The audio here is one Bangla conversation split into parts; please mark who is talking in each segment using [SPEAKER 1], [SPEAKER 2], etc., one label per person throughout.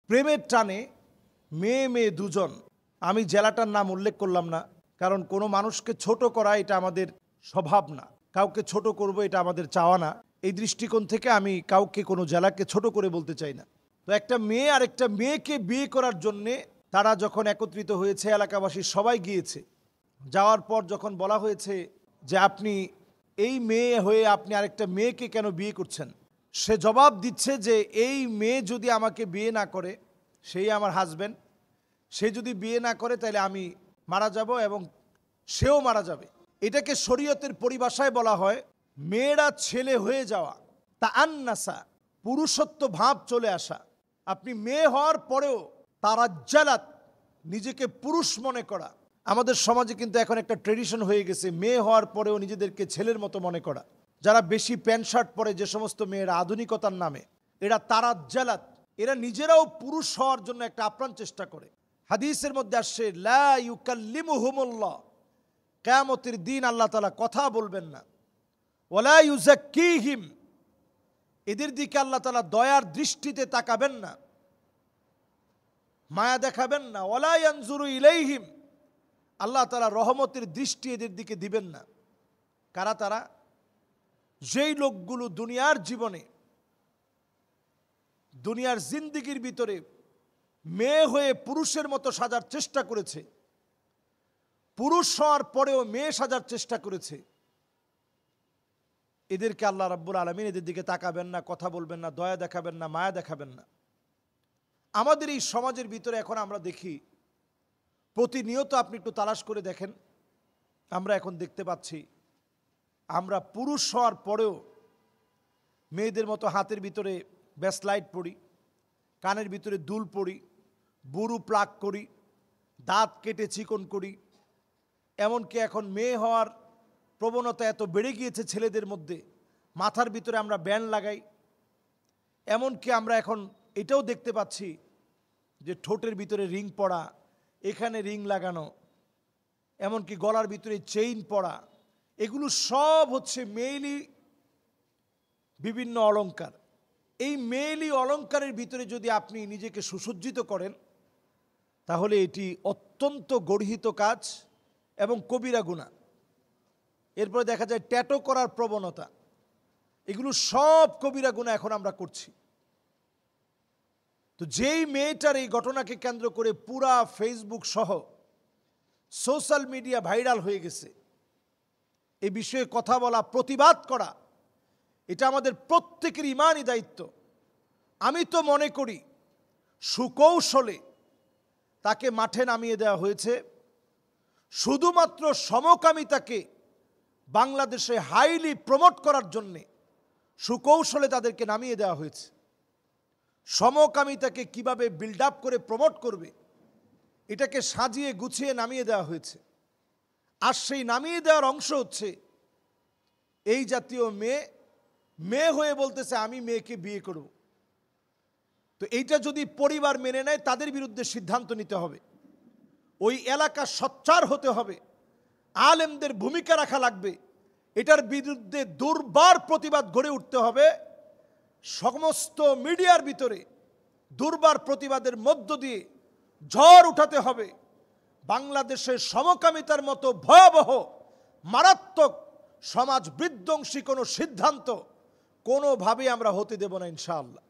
[SPEAKER 1] প্রেমের টানে মেয়ে মেয়ে দুজন। আমি জেলাটার নাম উল্লেখ করলাম না, কারণ কোনো মানুষকে ছোট করা এটা আমাদের স্বভাব না, কাউকে ছোট করব এটা আমাদের চাওয়া না। এই দৃষ্টিকোণ থেকে আমি কাউকে কোনো জেলাকে ছোট করে বলতে চাই না। তো একটা মেয়ে আর একটা মেয়েকে বিয়ে করার জন্যে তারা যখন একত্রিত হয়েছে, এলাকাবাসী সবাই গিয়েছে। যাওয়ার পর যখন বলা হয়েছে যে আপনি এই মেয়ে হয়ে আপনি আরেকটা মেয়েকে কেন বিয়ে করছেন, সে জবাব দিচ্ছে যে এই মেয়ে যদি আমাকে বিয়ে না করে, সেই আমার হাজব্যান্ড, সে যদি বিয়ে না করে তাহলে আমি মারা যাব এবং সেও মারা যাবে। এটাকে শরীয়তের পরিভাষায় বলা হয় মেয়েরা ছেলে হয়ে যাওয়া, তা আন্নাসা, পুরুষত্ব ভাব চলে আসা। আপনি মেয়ে হওয়ার পরেও তারাজ্জালাত, নিজেকে পুরুষ মনে করা। আমাদের সমাজে কিন্তু এখন একটা ট্রেডিশন হয়ে গেছে মেয়ে হওয়ার পরেও নিজেদেরকে ছেলের মতো মনে করা। যারা বেশি প্যান্ট শার্ট পরে, যে সমস্ত মেয়েরা আধুনিকতার নামে, এরা তারাজ্জালাত, এরা নিজেরাও পুরুষ হওয়ার জন্য একটা আপ্রাণ চেষ্টা করে। হাদিসের মধ্যে আসছে লা ইউকাল্লিমুহুমুল্লাহ, কিয়ামতের দিন আল্লাহ তাআলা কথা বলবেন না। ওয়ালা ইউযাক্কিহিম, এদের দিকে আল্লাহ তাআলা দয়ার দৃষ্টিতে তাকাবেন না, মায়া দেখাবেন না। ওয়ালা ইয়ানজুরু ইলাইহিম, আল্লাহ তাআলা রহমতের দৃষ্টি এদের দিকে দিবেন না। কারা তারা? যেই লোকগুলো দুনিয়ার জীবনে, দুনিয়ার জিন্দিগির ভিতরে মেয়ে হয়ে পুরুষের মতো সাজার চেষ্টা করেছে, পুরুষ হওয়ার পরেও মেয়ে সাজার চেষ্টা করেছে, এদেরকে আল্লাহ রাব্বুল আলামিন এদের দিকে তাকাবেন না, কথা বলবেন না, দয়া দেখাবেন না, মায়া দেখাবেন না। আমাদের এই সমাজের ভিতরে এখন আমরা দেখি, প্রতিনিয়ত আপনি একটু তালাশ করে দেখেন, আমরা এখন দেখতে পাচ্ছি আমরা পুরুষ হওয়ার পরেও মেয়েদের মতো হাতের ভিতরে ব্যাসলাইট পরি, কানের ভিতরে দুল পরি, বুরু প্লাক করি, দাঁত কেটে চিকন করি। এমনকি এখন মেয়ে হওয়ার প্রবণতা এত বেড়ে গিয়েছে ছেলেদের মধ্যে, মাথার ভিতরে আমরা ব্যান্ড লাগাই। এমনকি আমরা এখন এটাও দেখতে পাচ্ছি যে ঠোঁটের ভিতরে রিং পরা, এখানে রিং লাগানো, এমনকি গলার ভিতরে চেইন পরা, এগুলো সব হচ্ছে মেয়েলি বিভিন্ন অলংকার। এই মেয়েলি অলংকারের ভিতরে যদি আপনি নিজেকে সুসজ্জিত করেন, তাহলে এটি অত্যন্ত গর্হিত কাজ এবং কবিরা গুনাহ। এরপরে দেখা যায় ট্যাটু করার প্রবণতা, এগুলো সব কবিরা গুনাহ এখন আমরা করছি। তো যেই মেয়েটার এই ঘটনাকে কেন্দ্র করে পুরা ফেসবুক সহ সোশ্যাল মিডিয়া ভাইরাল হয়ে গেছে, এই বিষয়ে কথা বলা, প্রতিবাদ করা, এটা আমাদের প্রত্যেকের ইমানি দায়িত্ব। আমি তো মনে করি সুকৌশলে তাকে মাঠে নামিয়ে দেওয়া হয়েছে, শুধুমাত্র সমকামিতাকে বাংলাদেশে হাইলি প্রমোট করার জন্যে সুকৌশলে তাদেরকে নামিয়ে দেওয়া হয়েছে। সমকামিতাকে কিভাবে বিল্ড আপ করে প্রমোট করবে, এটাকে সাজিয়ে গুছিয়ে নামিয়ে দেওয়া হয়েছে। আর সেই নামিয়ে দেওয়ার অংশ হচ্ছে এই জাতীয় মেয়ে হয়ে বলতেছে আমি মেয়েকে বিয়ে করব। তো এইটা যদি পরিবার মেনে নেয়, তাদের বিরুদ্ধে সিদ্ধান্ত নিতে হবে, ওই এলাকা সোচ্চার হতে হবে, আলেমদের ভূমিকা রাখা লাগবে, এটার বিরুদ্ধে দুর্বার প্রতিবাদ গড়ে উঠতে হবে। সমস্ত মিডিয়ার ভিতরে দুর্বার প্রতিবাদের মধ্য দিয়ে ঝড় উঠাতে হবে। বাংলাদেশের সমকামিতার মতো ভয়াবহ মারাত্মক সমাজ বিধ্বংসী কোনো সিদ্ধান্ত কোনোভাবেই আমরা হতে দেব না ইনশাআল্লাহ।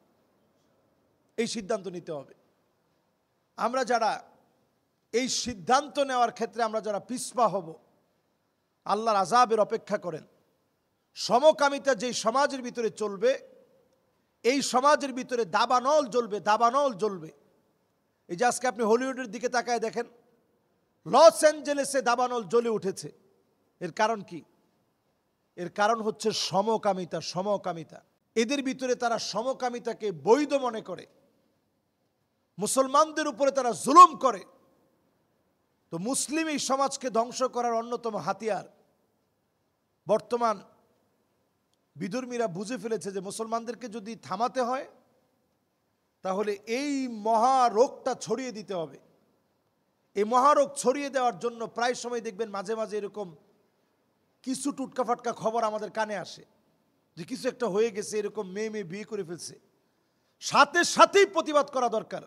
[SPEAKER 1] এই সিদ্ধান্ত নিতে হবে। আমরা যারা এই সিদ্ধান্ত নেওয়ার ক্ষেত্রে আমরা যারা পিছপা হব, আল্লাহর আযাবের অপেক্ষা করেন। সমকামিতা যেই সমাজের ভিতরে চলবে, এই সমাজের ভিতরে দাবানল জ্বলবে, দাবানল জ্বলবে। এই যে আজকে আপনি হলিউডের দিকে তাকায় দেখেন, লস অ্যাঞ্জেলেসে দাবানল জ্বলে উঠেছে। এর কারণ কি? এর কারণ হচ্ছে সমকামিতা। সমকামিতা, এদের ভিতরে তারা সমকামিতাকে বৈধ মনে করে, মুসলমানদের উপরে তারা জুলুম করে। তো মুসলিম এই সমাজকে ধ্বংস করার অন্যতম হাতিয়ার। বর্তমান বিধর্মীরা বুঝে ফেলেছে যে মুসলমানদেরকে যদি থামাতে হয়, তাহলে এই মহারোগটা ছড়িয়ে দিতে হবে। এই মহারোগ ছড়িয়ে দেওয়ার জন্য প্রায় সময় দেখবেন মাঝে মাঝে এরকম কিছু টুটকা ফাটকা খবর আমাদের কানে আসে যে কিছু একটা হয়ে গেছে, এরকম মেয়ে বিয়ে করে ফেলছে। সাথে সাথেই প্রতিবাদ করা দরকার।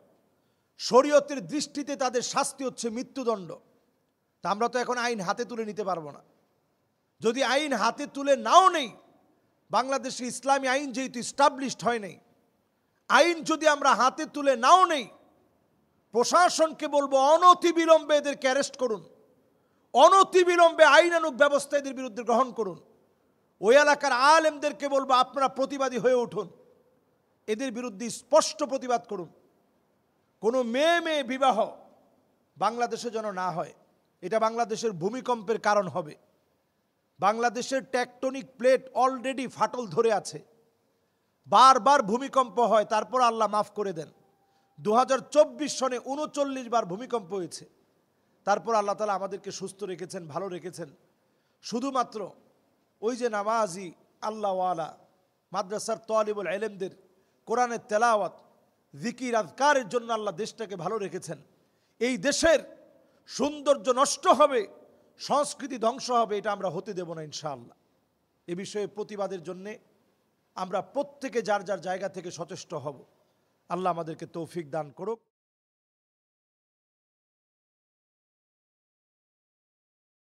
[SPEAKER 1] শরীয়তের দৃষ্টিতে তাদের শাস্তি হচ্ছে মৃত্যুদণ্ড। তা আমরা তো এখন আইন হাতে তুলে নিতে পারবো না। যদি আইন হাতে তুলে নাও নেই, বাংলাদেশে ইসলামী আইন যেহেতু স্টাবলিশড হয় নাই, আইন যদি আমরা হাতে তুলে নাও নেই, প্রশাসনকে বলবো অনতিবিলম্বে এদেরকে অ্যারেস্ট করুন, অনতিবিলম্বে আইনানুগ ব্যবস্থা এদের বিরুদ্ধে গ্রহণ করুন। ওই এলাকার আলেমদেরকে বলবো আপনারা প্রতিবাদী হয়ে উঠুন, এদের বিরুদ্ধে স্পষ্ট প্রতিবাদ করুন। কোনো মেয়ে বিবাহ বাংলাদেশে যেন না হয়, এটা বাংলাদেশের ভূমিকম্পের কারণ হবে। বাংলাদেশের টেকটনিক প্লেট অলরেডি ফাটল ধরে আছে, বারবার ভূমিকম্প হয়, তারপর আল্লাহ মাফ করে দেন। 2024 সনে 39 বার ভূমিকম্প হয়েছে, তারপর আল্লাহ তাআলা আমাদেরকে সুস্থ রেখেছেন, ভালো রেখেছেন। শুধুমাত্র ওই যে নামাজি আল্লাহওয়ালা মাদ্রাসার তালিবুল ইলমদের কোরআনের তেলাওয়াত, জিকির, আজকারের জন্য আল্লাহ দেশটাকে ভালো রেখেছেন। এই দেশের সৌন্দর্য নষ্ট হবে, সংস্কৃতি ধ্বংস হবে, এটা আমরা হতে দেব না ইনশাআল্লাহ। এ বিষয়ে প্রতিবাদের জন্যে আমরা প্রত্যেকে যার যার জায়গা থেকে সচেষ্ট হব। আল্লাহ আমাদেরকে তৌফিক দান করুক।